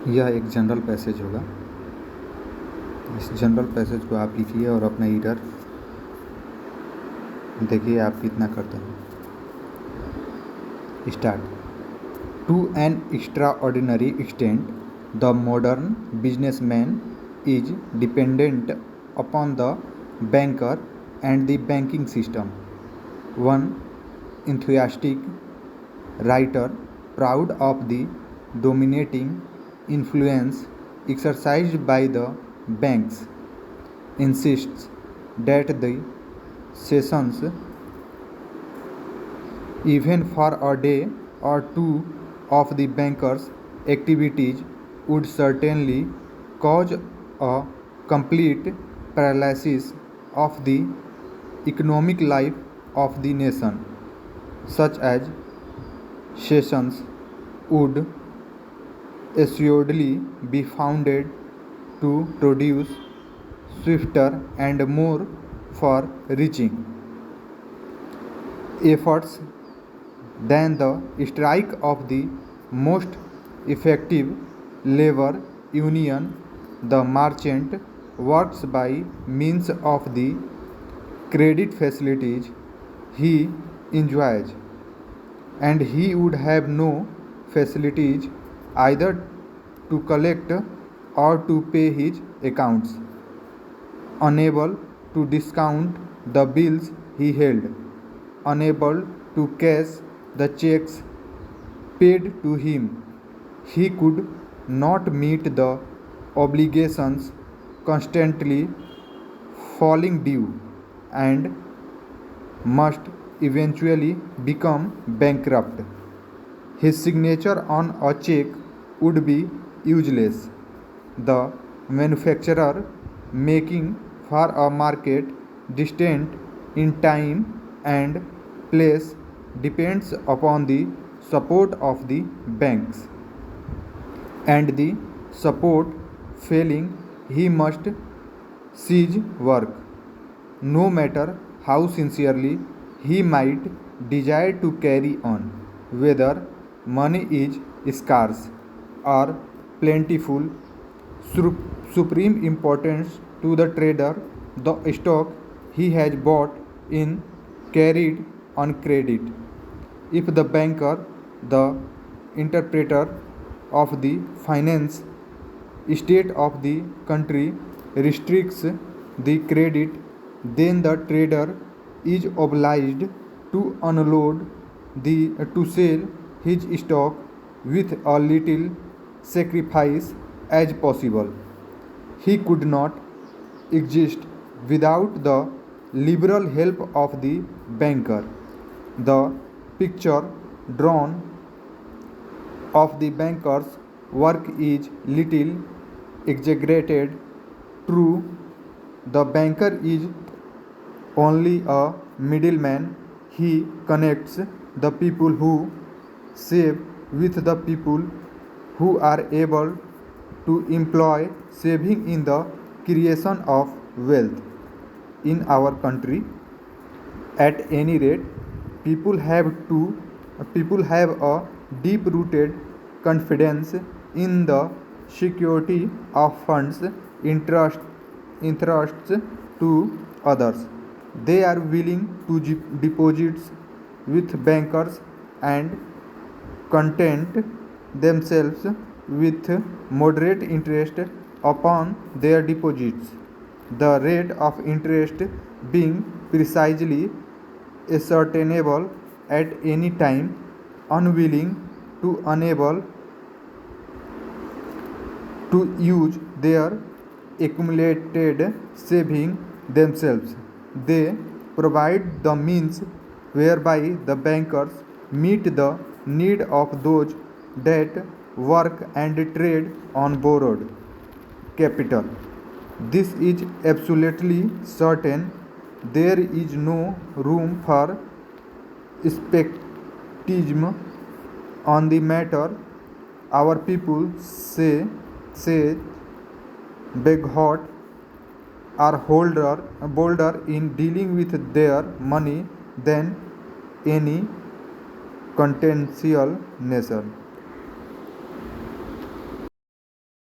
यह एक general passage होगा। इस जनरल पैसेज को आप लिखिए और अपना एरर देखिए आप कितना करते हैं। Start. To an extraordinary extent the modern businessman is dependent upon the banker and the banking system. One enthusiastic writer, proud of the dominating influence exercised by the banks, insists that the sessions, even for a day or two of the bankers' activities, would certainly cause a complete paralysis of the economic life of the nation. Such as sessions would assuredly be founded to produce swifter and more far-reaching efforts than the strike of the most effective labor union. The merchant works by means of the credit facilities he enjoys, and he would have no facilities either to collect or to pay his accounts, unable to discount the bills he held, unable to cash the checks paid to him. He could not meet the obligations constantly falling due, and must eventually become bankrupt. His signature on a check would be useless. The manufacturer, making for a market distant in time and place, depends upon the support of the banks, and the support failing, he must cease work, no matter how sincerely he might desire to carry on. Whether money is scarce or plentiful, supreme importance to the trader, the stock he has bought in carried on credit. If the banker, the interpreter of the finance state of the country, restricts the credit, then the trader is obliged to unload to sell his stock with a little sacrifice as possible. He could not exist without the liberal help of the banker. The picture drawn of the banker's work is little exaggerated. True, the banker is only a middleman. He connects the people who save with the people who are able to employ saving in the creation of wealth. In our country, at any rate, people have a deep-rooted confidence in the security of funds entrusts to others. They are willing to deposit with bankers and content themselves with moderate interest upon their deposits, the rate of interest being precisely ascertainable at any time, unable to use their accumulated saving themselves. They provide the means whereby the bankers meet the need of those that work and trade on borrowed capital. This is absolutely certain. There is no room for skepticism on the matter. Our people say Beghout are bolder in dealing with their money than any continental nation.